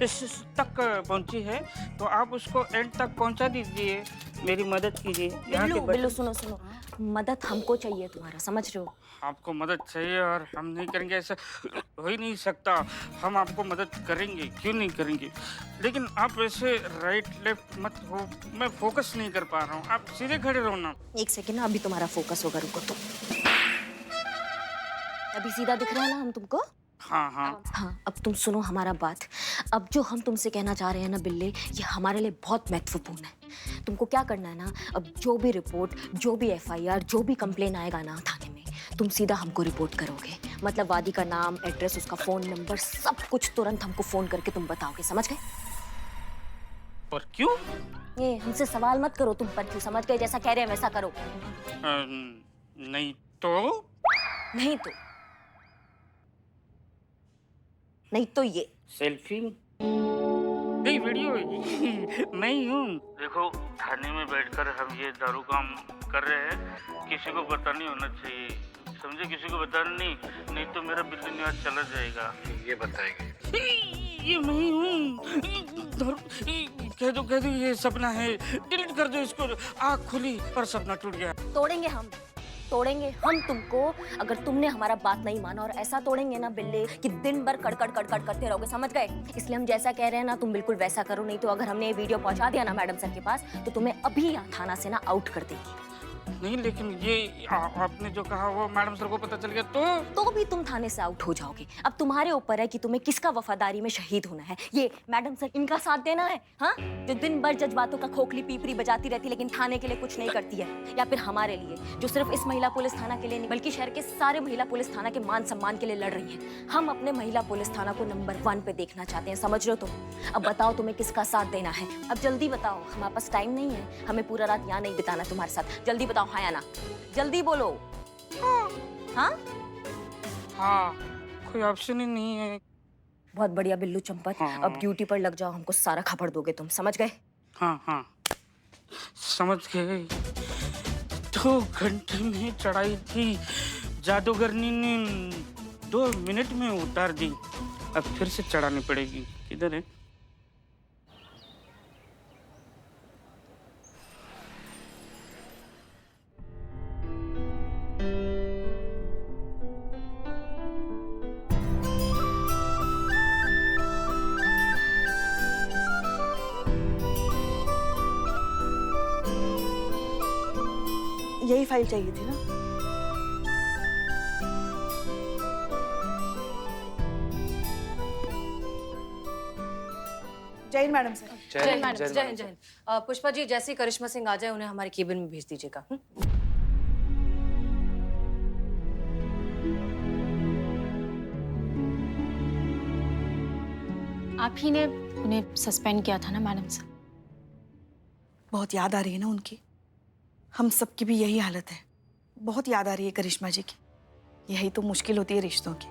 इस तक पहुंची है, तो आप उसको एंड तक पहुंचा दीजिए, मेरी मदद कीजिए। यहाँ बिल्लू के बिल्लू, बच्चे। सुनो सुनो, मदद हमको चाहिए तुम्हारा, समझ रहे हो? आपको मदद चाहिए और हम नहीं करेंगे, ऐसा हो ही नहीं सकता। हम आपको मदद करेंगे, क्यों नहीं करेंगे, लेकिन आप ऐसे राइट लेफ्ट मत हो, मैं फोकस नहीं कर पा रहा हूँ, आप सीधे खड़े रहो ना। एक सेकेंड ना, अभी तुम्हारा फोकस होगा, रुको तुम। अभी सीधा दिख रहा है ना हम तुमको? हाँ हाँ। हाँ, अब तुम सुनो हमारा बात। अब जो हम तुमसे कहना चाह रहे हैं ना बिल्ले, ये हमारे लिए बहुत महत्वपूर्ण है। तुमको क्या करना है ना, अब जो भी रिपोर्ट, जो भी एफआईआर, जो भी कंप्लेन आएगा ना थाने में, तुम सीधा हमको रिपोर्ट करोगे। मतलब वादी का नाम, एड्रेस, उसका फोन नंबर, सब कुछ तुरंत हमको फोन करके तुम बताओगे, समझ गए? और क्यों? ये हमसे सवाल मत करो, तुम पर क्यों, समझ गए? जैसा कह रहे हैं वैसा करो। नहीं तो? नहीं तो? नहीं तो ये सेल्फी नहीं, वीडियो मैं ही हूँ। देखो, थाने में बैठकर हम ये दारू काम कर रहे हैं, किसी को पता नहीं होना चाहिए, समझे? किसी को बताना नहीं, नहीं तो मेरा बिल्ली निवास चला जाएगा। ये बताएंगे। ये मैं ही हूँ। कह दो ये सपना है, डिलीट कर दो इसको। आँख खुली और सपना टूट गया। तोड़ेंगे हम, तोड़ेंगे हम तुमको, अगर तुमने हमारा बात नहीं माना। और ऐसा तोड़ेंगे ना बिल्ले कि दिन भर कड़कड़ कड़कड़ करते रहोगे, समझ गए? इसलिए हम जैसा कह रहे हैं ना, तुम बिल्कुल वैसा करो, नहीं तो अगर हमने ये वीडियो पहुंचा दिया ना मैडम सर के पास, तो तुम्हें अभी यहाँ थाना से ना आउट कर देगी। नहीं, लेकिन ये आपने जो कहा वो मैडम सर को पता चल गया तो भी तुम थाने से आउट हो जाओगे। अब तुम्हारे ऊपर है कि तुम्हें किसका वफादारी में शहीद होना है, ये मैडम सर इनका साथ देना है, हाँ, जो दिन भर जज्बातों का खोखली पीपरी बजाती रहती लेकिन थाने के लिए कुछ नहीं करती है, या फिर हमारे लिए जो सिर्फ इस महिला पुलिस थाना के लिए नहीं बल्कि शहर के सारे महिला पुलिस थाना के मान सम्मान के लिए लड़ रही है। हम अपने महिला पुलिस थाना को नंबर 1 पे देखना चाहते हैं, समझ रहे हो तुम? अब बताओ तुम्हें किसका साथ देना है, अब जल्दी बताओ, हमारे पास टाइम नहीं है, हमें पूरा रात यहाँ नहीं बिताना तुम्हारे साथ। जल्दी बताओ, हाँ या ना, जल्दी बोलो। हाँ हाँ, कोई ऑप्शन ही नहीं है। बहुत बढ़िया बिल्लू चंपत, हाँ। अब ड्यूटी पर लग जाओ, हमको सारा खबर दोगे तुम, समझ गए? हाँ हाँ, समझ गए। 2 घंटे में चढ़ाई थी, जादूगरनी ने 2 मिनट में उतार दी, अब फिर से चढ़ानी पड़ेगी। किधर है? यही फाइल चाहिए थी ना? जय हिंद मैडम सर। जय हिंद मैडम, जय हिंद, जय हिंद। पुष्पा जी, जैसे ही करिश्मा सिंह आ जाए उन्हें हमारे केबिन में भेज दीजिएगा। आप ही ने उन्हें सस्पेंड किया था ना मैडम सर? बहुत याद आ रही है ना उनकी, हम सबकी भी यही हालत है, बहुत याद आ रही है करिश्मा जी की। यही तो मुश्किल होती है रिश्तों की,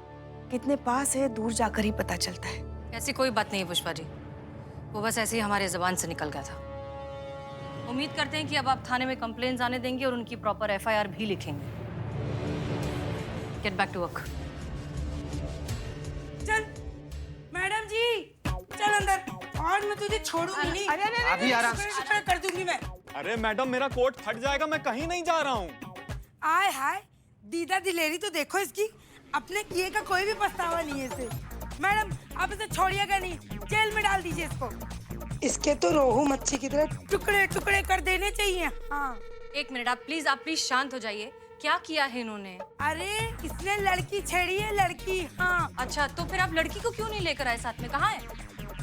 कितने पास है दूर जाकर ही पता चलता है। ऐसी कोई बात नहीं है पुष्पा जी, वो बस ऐसे ही हमारे जबान से निकल गया था। उम्मीद करते हैं कि अब आप थाने में कंप्लेंट्स आने देंगे और उनकी प्रॉपर एफआईआर भी लिखेंगे। Get back to work. चल मैडम जी, चल अंदर, और मैं तुझे छोड़ूंगी नहीं। अभी आ रहा। शुक्र कर दूंगी मैं। अरे मैडम, मेरा कोट फट जाएगा, मैं कहीं नहीं जा रहा हूँ। आय हाय, दीदा दिलेरी तो देखो इसकी, अपने किए का कोई भी पछतावा नहीं है इसे। मैडम, आप इसे छोड़िएगा नहीं, जेल में डाल दीजिए इसको। इसके तो रोहू मच्छी की तरह टुकड़े टुकड़े कर देने चाहिए। हाँ, एक मिनट, आप प्लीज शांत हो जाइए। क्या किया है इन्होंने? अरे इसने लड़की छेड़ी है, लड़की। हाँ। अच्छा, तो फिर आप लड़की को क्यों नहीं लेकर आए साथ में? कहाँ है?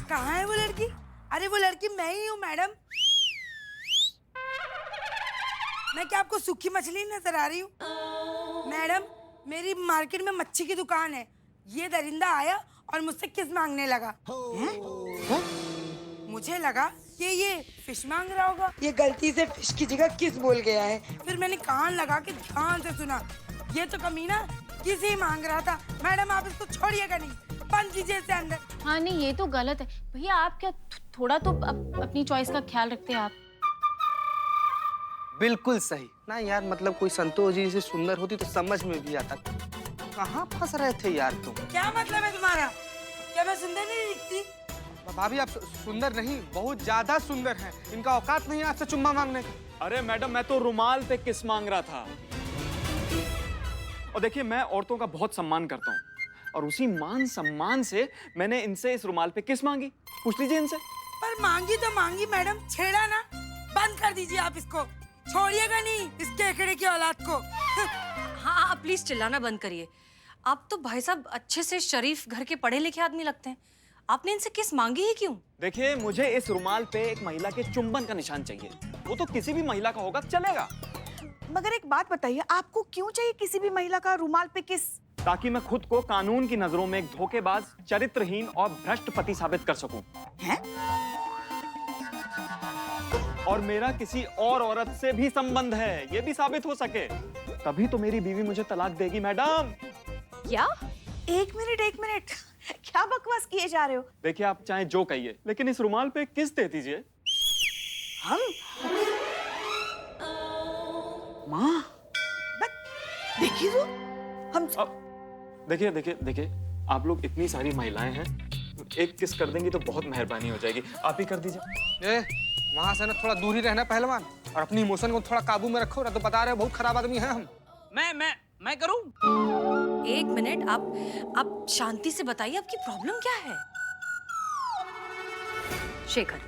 कहाँ है वो लड़की? अरे वो लड़की मैं ही हूँ मैडम। मैं क्या आपको सूखी मछली नजर आ रही हूँ? मैडम, मेरी मार्केट में मच्छी की दुकान है, ये दरिंदा आया और मुझसे किस मांगने लगा। मुझे लगा कि ये फिश मांग रहा होगा, ये गलती से फिश की जगह किस बोल गया है। फिर मैंने कान लगा के ध्यान से सुना, ये तो कमीना किस ही मांग रहा था। मैडम, आप इसको छोड़िएगा नहीं, बंद कीजिए इसे अंदर। हाँ नहीं, ये तो गलत है भैया। आप क्या थोड़ा तो अपनी चॉइस का ख्याल रखते हैं आप? बिल्कुल सही ना यार, मतलब कोई संतोष जी से सुंदर होती तो समझ में भी आता। कहाँ फंस रहे थे यार तुम? क्या मतलब है तुम्हारा? क्या मैं सुंदर नहीं दिखती? भाभी आप सुंदर नहीं, बहुत ज्यादा सुंदर हैं। इनका औकात नहीं है आपसे चुम्मा मांगने का। अरे मैडम, मैं तो रुमाल पे किस मांग रहा था। और देखिए, मैं औरतों का बहुत सम्मान करता हूँ, और उसी मान सम्मान से मैंने इनसे इस रुमाल पे किस मांगी। पूछ लीजिए इनसे। पर मांगी तो मांगी मैडम, छेड़ा ना। बंद कर दीजिए आप इसको, छोड़िएगा नहीं इस केकड़े की औलाद को। हाँ, आप प्लीज चिल्लाना बंद करिए। आप तो भाई साहब अच्छे से शरीफ घर के पढ़े लिखे आदमी लगते हैं। आपने इनसे किस मांगी ही क्यों? देखिए, मुझे इस रुमाल पे एक महिला के चुंबन का निशान चाहिए। वो तो किसी भी महिला का होगा, चलेगा। मगर एक बात बताइए, आपको क्यों चाहिए किसी भी महिला का रुमाल पे किस? ताकि मैं खुद को कानून की नजरों में एक धोखेबाज, चरित्रहीन और भ्रष्ट पति साबित कर सकूं। हैं? और मेरा किसी और औरत से भी संबंध है, ये भी साबित हो सके, तभी तो मेरी बीवी मुझे तलाक देगी मैडम। क्या? एक मिनट, क्या बकवास किए जा रहे हो? देखिए, आप चाहे जो कहिए, लेकिन इस रुमाल पे किस दे दीजिए। हम? माँ, देखिए तो, हम देखिए, आप लोग इतनी सारी महिलाएं हैं, एक किस कर देंगी तो बहुत मेहरबानी हो जाएगी। आप ही कर दीजिए। वहां से ना थोड़ा दूर ही रहना पहलवान, और अपनी इमोशन को थोड़ा काबू में रखो ना, तो बता रहे हो बहुत खराब आदमी हैं हम। मैं करूं? एक मिनट, आप शांति से बताइए, आपकी प्रॉब्लम क्या है? शेखर,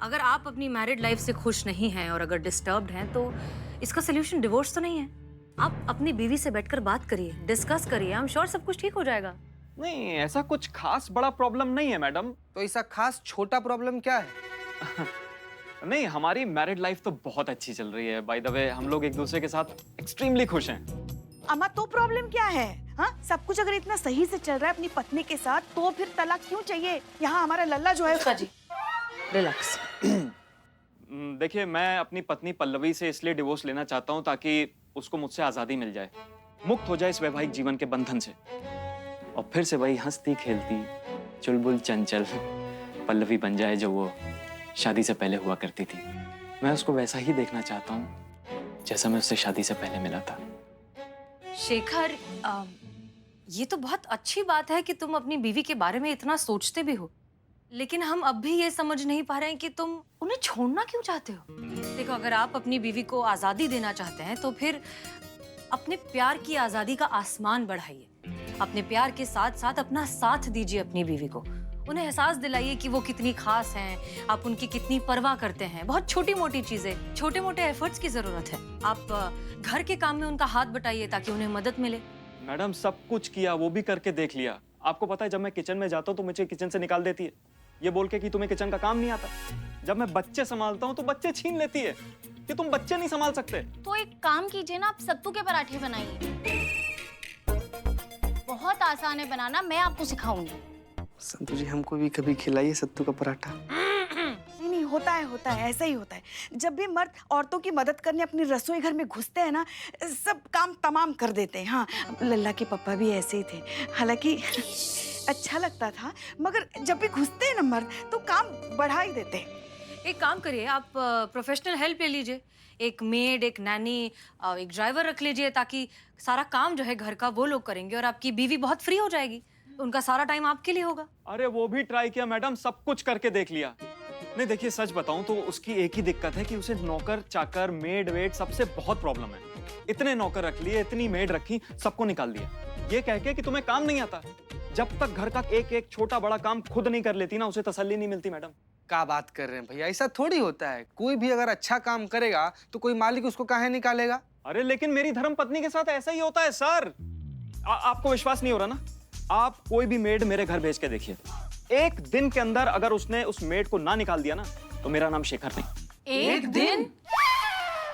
अगर आप अपनी मैरिड लाइफ से खुश नहीं हैं और अगर डिस्टर्ब्ड हैं, तो इसका सोल्यूशन डिवोर्स तो नहीं है। आप अपनी बीवी से बैठकर बात करिए, डिस्कस करिए। आई एम श्योर सब कुछ ठीक हो जाएगा। नहीं, ऐसा कुछ खास बड़ा प्रॉब्लम नहीं है मैडम। तो ऐसा खास छोटा प्रॉब्लम क्या है? नहीं, हमारी मैरिड लाइफ तो बहुत अच्छी चल रही है। बाय द वे, हम लोग एक दूसरे के साथ एक्सट्रीमली खुश हैं। अम्मा, तो प्रॉब्लम क्या है? हाँ, सब कुछ अगर इतना सही से चल रहा है अपनी पत्नी के साथ, तो फिर तलाक क्यों चाहिए? यहाँ हमारा लल्ला जो है उसका जी रिलैक्स। देखिए, मैं अपनी पत्नी पल्लवी से इसलिए डिवोर्स लेना चाहता हूँ ताकि उसको मुझसे आजादी मिल जाए, मुक्त हो जाए इस वैवाहिक जीवन के बंधन से, और फिर से वही हंसती खेलती चुलबुल चंचल पल्लवी बन जाए जो वो शादी से पहले हुआ करती थी। मैं उसको वैसा ही देखना चाहता हूँ जैसा मैं उससे शादी से पहले मिला था। शेखर, ये तो बहुत अच्छी बात है कि तुम अपनी बीवी के बारे में इतना सोचते भी हो, लेकिन हम अब भी ये समझ नहीं पा रहे हैं कि तुम उन्हें छोड़ना क्यों चाहते हो। देखो, अगर आप अपनी बीवी को आजादी देना चाहते हैं, तो फिर अपने प्यार की आजादी का आसमान बढ़ाइए। अपने प्यार के साथ साथ अपना साथ दीजिए अपनी बीवी को। उन्हें एहसास दिलाइए कि वो कितनी खास हैं, आप उनकी कितनी परवाह करते हैं। बहुत छोटी मोटी चीजें, छोटे मोटे एफर्ट्स की जरूरत है। आप घर के काम में उनका हाथ बटाइए ताकि उन्हें मदद मिले। मैडम, सब कुछ किया, वो भी करके देख लिया। आपको पता है, जब मैं किचन में जाता हूँ तो मुझे किचन से निकाल देती है, ये बोल के कि तुम्हें किचन का काम नहीं आता। जब मैं बच्चे संभालता हूँ तो बच्चे छीन लेती है कि तुम बच्चे नहीं संभाल सकते। तो एक काम कीजिए ना, आप सत्तू के पराठे बनाइए। बहुत आसान है बनाना, मैं आपको सिखाऊंगी। संतू जी, हमको भी कभी खिलाइए सत्तू का पराठा। नहीं, होता है, ऐसा ही होता है। जब भी मर्द औरतों की मदद करने अपनी रसोई घर में घुसते हैं ना, सब काम तमाम कर देते हैं। हाँ, लल्ला के पापा भी ऐसे ही थे। हालांकि अच्छा लगता था, मगर जब भी घुसते हैं ना मर्द, तो काम बढ़ा ही देते हैं। एक काम करिए, आप प्रोफेशनल हेल्प ले लीजिए। एक मेड, एक नैनी, एक ड्राइवर रख लीजिए, ताकि सारा काम जो है घर का वो लोग करेंगे और आपकी बीवी बहुत फ्री हो जाएगी। उनका सारा टाइम आपके लिए होगा। अरे वो भी ट्राई किया मैडम, सब कुछ करके देख लिया। नहीं, देखिए, सच बताऊं तो उसकी एक ही दिक्कत है कि उसे नौकर चाकर, मेड वेड सबसे बहुत प्रॉब्लम है। इतने नौकर रख लिए, इतनी मेड रखी, सबको निकाल दिया, ये कह के कि तुम्हें काम नहीं आता। जब तक घर का एक एक छोटा बड़ा काम खुद नहीं कर लेती ना, उसे तसल्ली नहीं मिलती मैडम। क्या बात कर रहे हैं भैया, ऐसा थोड़ी होता है। कोई भी अगर अच्छा काम करेगा तो कोई मालिक उसको काहे निकालेगा? अरे लेकिन मेरी धर्म पत्नी के साथ ऐसा ही होता है सर। आपको विश्वास नहीं हो रहा ना? आप कोई भी मेड मेरे घर भेज के देखिए, एक दिन के अंदर अगर उसने उस मेड को ना निकाल दिया ना, तो मेरा नाम शेखर नहीं। एक दिन?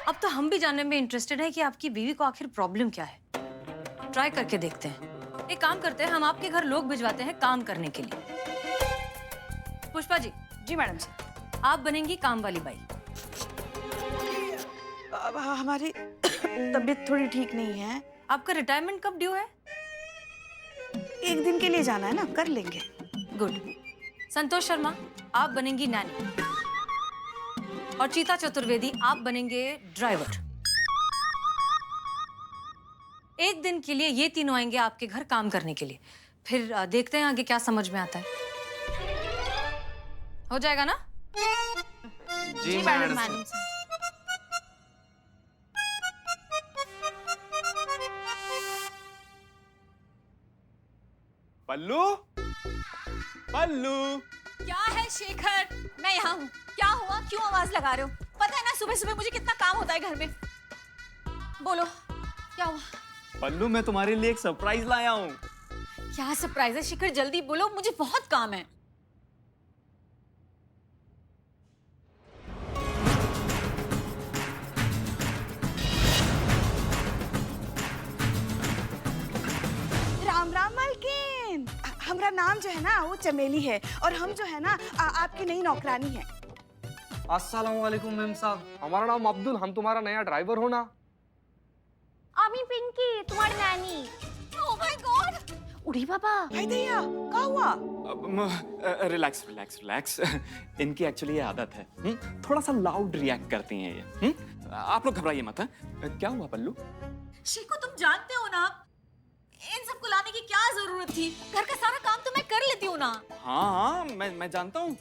अब तो हम भी जानने में इंटरेस्टेड है कि आपकी बीवी को आखिर प्रॉब्लम क्या है। ट्राई करके देखते हैं। एक काम करते हैं, हम आपके घर लोग भिजवाते हैं काम करने के लिए। पुष्पा जी। जी मैडम जी। आप बनेंगी काम वाली बाई। अब हमारी तबीयत थोड़ी ठीक नहीं है। आपका रिटायरमेंट कब ड्यू है? एक दिन के लिए जाना है ना, कर लेंगे। गुड। संतोष शर्मा, आप बनेंगी नैनी, और चीता चतुर्वेदी, आप बनेंगे ड्राइवर। एक दिन के लिए ये तीनों आएंगे आपके घर काम करने के लिए। फिर देखते हैं आगे क्या समझ में आता है। हो जाएगा ना? जी मैडम मैडम सर। पल्लू, पल्लू। क्या है शेखर? मैं यहाँ हूँ। क्या हुआ? क्यों आवाज लगा रहे हो? पता है ना सुबह सुबह मुझे कितना काम होता है घर में। बोलो क्या हुआ? पल्लू, मैं तुम्हारे लिए एक सरप्राइज लाया हूँ। क्या सरप्राइज है शेखर? जल्दी बोलो, मुझे बहुत काम है। राम राम मालकिन। हमारा नाम जो है ना वो चमेली है और हम जो है ना आपकी नई नौकरानी है। अस्सलाम वालेकुम मैम साहब, हमारा नाम अब्दुल, हम तुम्हारा नया ड्राइवर हो ना। आमी पिंकी तुम्हारी नानी। Oh my God! उड़ी बाबा। हाय दैया, क्या हुआ? Relax relax relax. इनकी एक्चुअली ये आदत है, थोड़ा सा लाउड रिएक्ट करती हैं ये। आप लोग घबराइए मत। क्या हुआ पल्लू? शेखू, तुम जानते हो ना इन सबको लाने की क्या जरूरत थी? घर का सारा काम तो मैं कर लेती हूँ ना। हाँ हाँ, मैं जानता हूँ,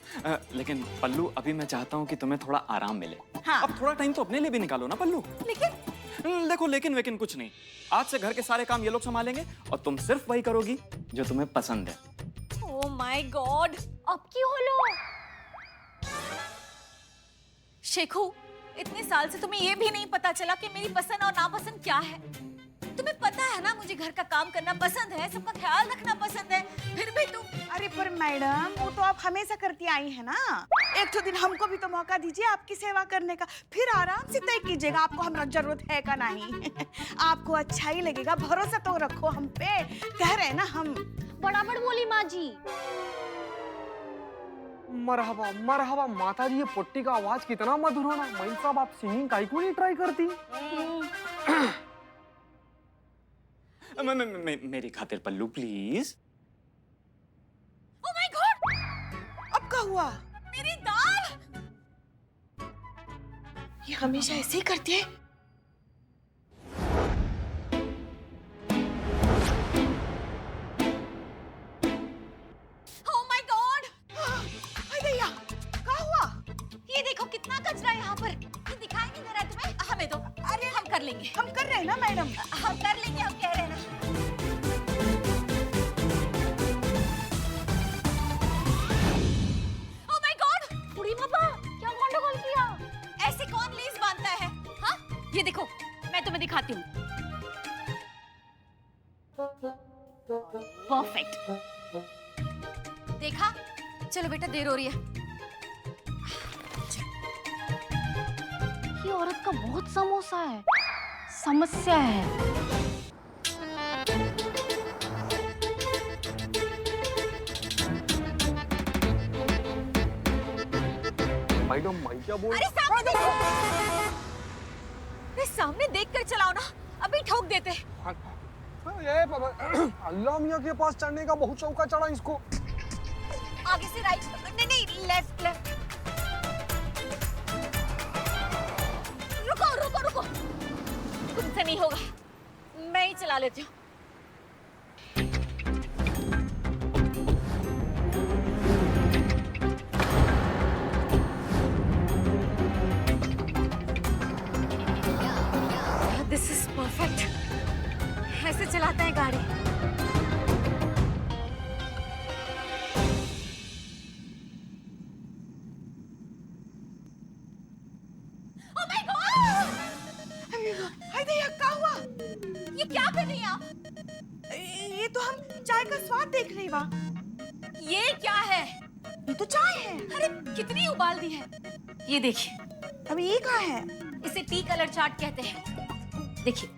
लेकिन पल्लू अभी मैं चाहता हूँ कि तुम्हें थोड़ा आराम मिले। हाँ। अब थोड़ा टाइम तो अपने लिए भी निकालो ना पल्लू। लेकिन देखो, लेकिन कुछ नहीं। आज से घर के सारे काम ये लोग संभालेंगे और तुम सिर्फ वही करोगी जो तुम्हें पसंद है। ओह माय गॉड, अब की होलो? शेखू, इतने साल से तुम्हें ये भी नहीं पता चला कि मेरी पसंद और नापसंद क्या है? तुम्हें पता है ना मुझे घर का काम करना पसंद है, सबका ख्याल रखना पसंद है, फिर भी तुम। अरे पर मैडम, वो तो आप हमेशा करती आई है ना। एक तो दिन हमको भी तो मौका दीजिए आपकी सेवा करने का, फिर आराम से तय कीजिएगा आपको हमारा जरूरत है का नहीं। आपको अच्छा ही लगेगा, भरोसा तो रखो हम पे, कह रहे हैं ना हम। बराबर बोली माँ जी। मरहबा मरहबा माता जी, ये पोट्टी का आवाज कितना मधुर होना। मैम साहब, आप सिंगिंग काहे को नहीं ट्राई करती? मेरी खातिर पल्लू प्लीज। Oh my God! अब क्या हुआ? मेरी दाल! ये हमेशा ऐसे ही करती है। Oh my God! हाय दैया, क्या हुआ? ये देखो कितना कचरा है यहाँ पर। ये दिखाई नहीं दे रहा है तुम्हें? हमें दो। अरे हम कर लेंगे। हम कर रहे हैं ना मैडम। हम कर लेंगे, हम कह रहे हैं ना। Oh my God! उड़ी बाबा, क्या गंडगोल किया? ऐसे कौन लेस बांधता है? हाँ? ये देखो, मैं तुम्हें दिखाती हूँ। परफेक्ट। देखा? चलो बेटा, देर हो रही है। ये औरत का बहुत समोसा है, समस्या है। मैडम, मैं क्या बोल? अरे सामने देखो! अरे सामने देख कर चलाओ ना, अभी ठोक देते। ये बाबा, अल्लाह मियाँ के पास चढ़ने का बहुत शौक है, चढ़ा इसको। आगे से राइट, नहीं नहीं, लेफ्ट लेफ्ट। रुको रुको रुको, तुमसे नहीं होगा, मैं ही चला लेती हूँ। This is perfect. ऐसे चलाते हैं गाड़ी। Oh my God! हाय दैया, क्या हुआ? ये क्या कर रही हैं आप? ये तो हम चाय का स्वाद देख रही बा। ये क्या है? ये तो चाय है। अरे कितनी उबाल दी है। ये देखिए, अब ये क्या है? इसे टी कलर चार्ट कहते हैं। देखिए,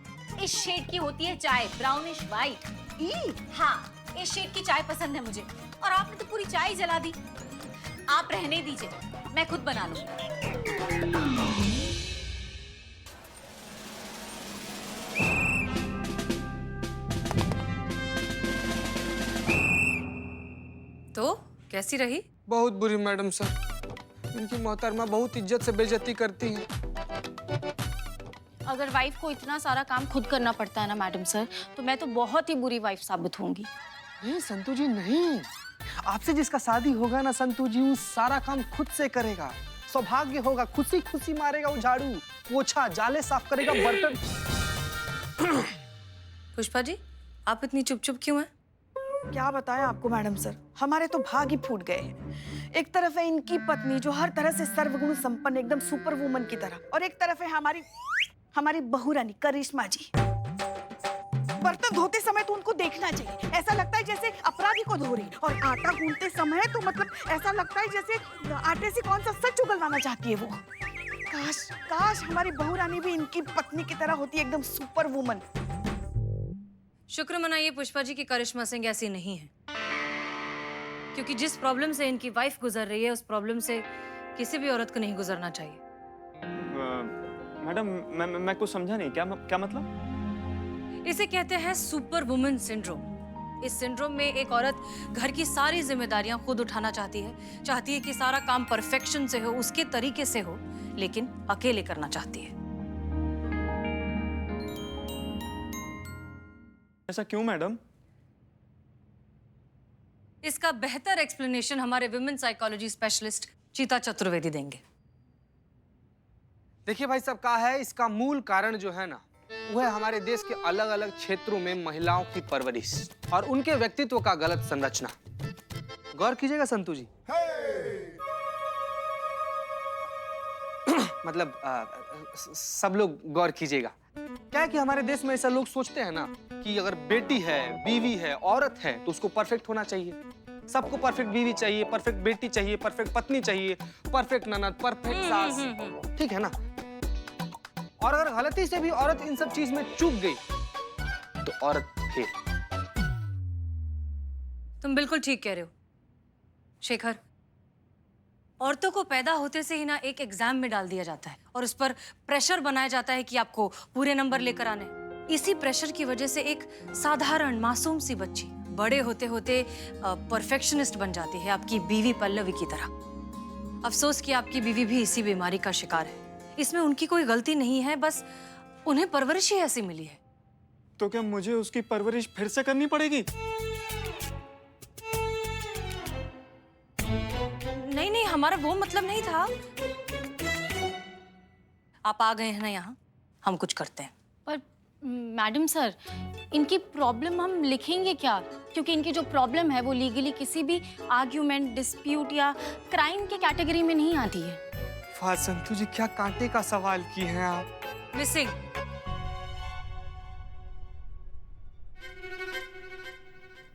इस शेड की होती है चाय, ब्राउनिश वाइट। हाँ, इस शेड की चाय पसंद है मुझे, और आपने तो पूरी चाय जला दी। आप रहने दीजिए, मैं खुद बना लूंगी। तो कैसी रही? बहुत बुरी मैडम सर, इनकी मोहतरमा बहुत इज्जत से बेइज्जती करती हैं। अगर वाइफ को इतना सारा काम खुद करना पड़ता है ना मैडम सर, तो मैं तो बहुत ही बुरी वाइफ साबित होंगी। नहीं संतु जी, नहीं, आपसे जिसका शादी होगा ना संतू जी, वो सारा काम खुद से करेगा, सौभाग्य होगा, खुशी खुशी मारेगा वो झाड़ू पोछा, जाले साफ करेगा, बर्तन। पुष्पा जी, आप इतनी चुप चुप क्यों हैं? क्या बताएं आपको मैडम सर, हमारे तो भाग ही फूट गए हैं। एक तरफ है इनकी पत्नी जो हर तरह से सर्वगुण संपन्न एकदम सुपर वुमन की तरह, और एक तरफ है हमारी बहू रानी करिश्मा जी। बर्तन धोते समय तो उनको देखना चाहिए, ऐसा लगता है जैसे अपराधी को धो रही, और आटा गूंथते समय तो मतलब ऐसा लगता है जैसे आटे से कौन सा सच उगलवाना चाहती है वो। काश काश हमारी बहू रानी भी इनकी पत्नी की तरह होती, एकदम सुपर वुमन। शुक्र मनाइए पुष्पा जी की करिश्मा सिंह ऐसी नहीं है, क्योंकि जिस प्रॉब्लम से इनकी वाइफ गुजर रही है उस प्रॉब्लम से किसी भी औरत को नहीं गुजरना चाहिए। मैडम मैं कुछ समझा नहीं, क्या मतलब? इसे कहते हैं सुपर वुमन सिंड्रोम। इस सिंड्रोम में एक औरत घर की सारी जिम्मेदारियां खुद उठाना चाहती है कि सारा काम परफेक्शन से हो, उसके तरीके से हो, लेकिन अकेले करना चाहती है। ऐसा क्यों मैडम? इसका बेहतर एक्सप्लेनेशन हमारे विमेन साइकोलॉजी स्पेशलिस्ट चीता चतुर्वेदी देंगे। देखिए भाई साहब, क्या है इसका मूल कारण जो है ना, वो है हमारे देश के अलग अलग क्षेत्रों में महिलाओं की परवरिश और उनके व्यक्तित्व का गलत संरचना। गौर कीजिएगा संतू जी। मतलब सब लोग गौर कीजिएगा। क्या है कि हमारे देश में ऐसा लोग सोचते हैं ना कि अगर बेटी है, बीवी है, औरत है तो उसको परफेक्ट होना चाहिए। सबको परफेक्ट बीवी चाहिए, परफेक्ट बेटी चाहिए, परफेक्ट पत्नी चाहिए, परफेक्ट ननद, परफेक्ट सास, ठीक है ना। और अगर गलती से भी औरत इन सब चीज में चूक गई तो औरत फेल। तुम बिल्कुल ठीक कह रहे हो शेखर। औरतों को पैदा होते से ही ना एक एग्जाम में डाल दिया जाता है और उस पर प्रेशर बनाया जाता है कि आपको पूरे नंबर लेकर आने। इसी प्रेशर की वजह से एक साधारण मासूम सी बच्ची बड़े होते होते परफेक्शनिस्ट बन जाती है, आपकी बीवी पल्लवी की तरह। अफसोस कि आपकी बीवी भी इसी बीमारी का शिकार है। इसमें उनकी कोई गलती नहीं है, बस उन्हें परवरिश ही ऐसी मिली है। तो क्या मुझे उसकी परवरिश फिर से करनी पड़ेगी? नहीं नहीं, हमारा वो मतलब नहीं था। आप आ गए हैं ना यहाँ, हम कुछ करते हैं। पर मैडम सर, इनकी प्रॉब्लम हम लिखेंगे क्या? क्योंकि इनकी जो प्रॉब्लम है वो लीगली किसी भी आर्ग्यूमेंट, डिस्प्यूट या क्राइम के कैटेगरी में नहीं आती है। वाह संतू जी, क्या कांटे का सवाल किए हैं आप। मिसिंग।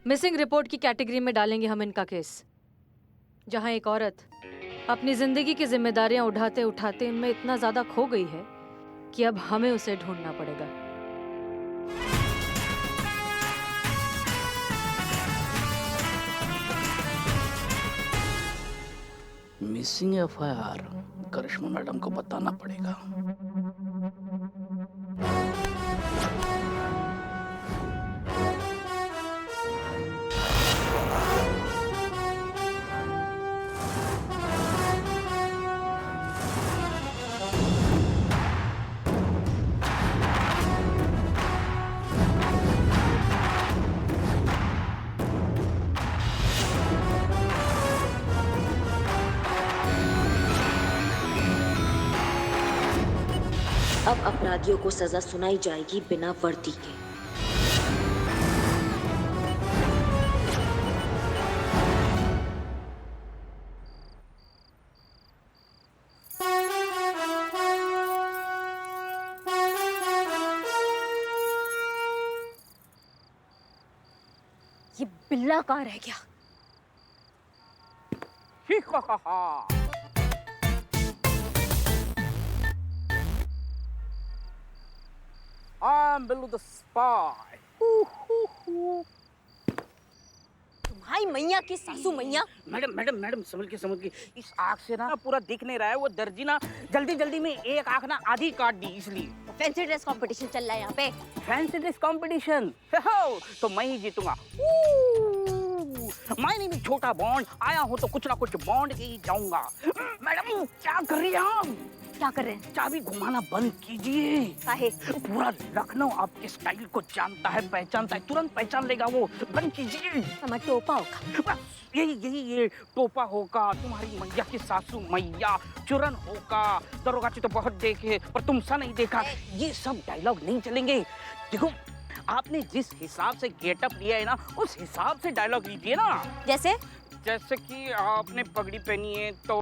मिसिंग रिपोर्ट की कैटेगरी में डालेंगे हम इनका केस, जहां एक औरत अपनी जिंदगी की जिम्मेदारियां उठाते उठाते इनमें इतना ज्यादा खो गई है कि अब हमें उसे ढूंढना पड़ेगा। मिसिंग एफआईआर करिश्मा मैडम को बताना पड़ेगा। अब अपराधियों को सजा सुनाई जाएगी बिना वर्दी के। ये बिल्ला कहाँ रह गया? I'm Billu the spy. तुम्हारी मैया की सासू मैया। मैडम मैडम मैडम समझ के इस आँख से ना पूरा दिख नहीं रहा है। वो दर्जी ना जल्दी जल्दी में एक आँख ना आधी काट दी, इसलिए। फैंसी ड्रेस कंपटीशन चल रहा है यहाँ पे। फैंसी ड्रेस कंपटीशन तो मैं ही जीतूंगा। मैं नहीं भी छोटा बॉन्ड आया हूँ तो कुछ ना कुछ बॉन्ड के ही जाऊंगा। मैडम क्या कर रही हैं आप? क्या कर रहे हैं? चाबी घुमाना बंद कीजिए। काहे? पूरा लखनऊ आपके स्टाइल को जानता है, पहचानता है, तुरंत पहचान लेगा वो। बंद कीजिए। हमारा टोपा होगा। बस ये टोपा होगा, तुम्हारी मैया की सासू मैया, चुरन होगा, दरोगा जी तो बहुत देखे पर तुमसा नहीं देखा। ये सब डायलॉग नहीं चलेंगे। देखो आपने जिस हिसाब से गेटअप लिया है ना, उस हिसाब से डायलॉग लीजिए ना। जैसे? जैसे कि आपने पगड़ी पहनी है तो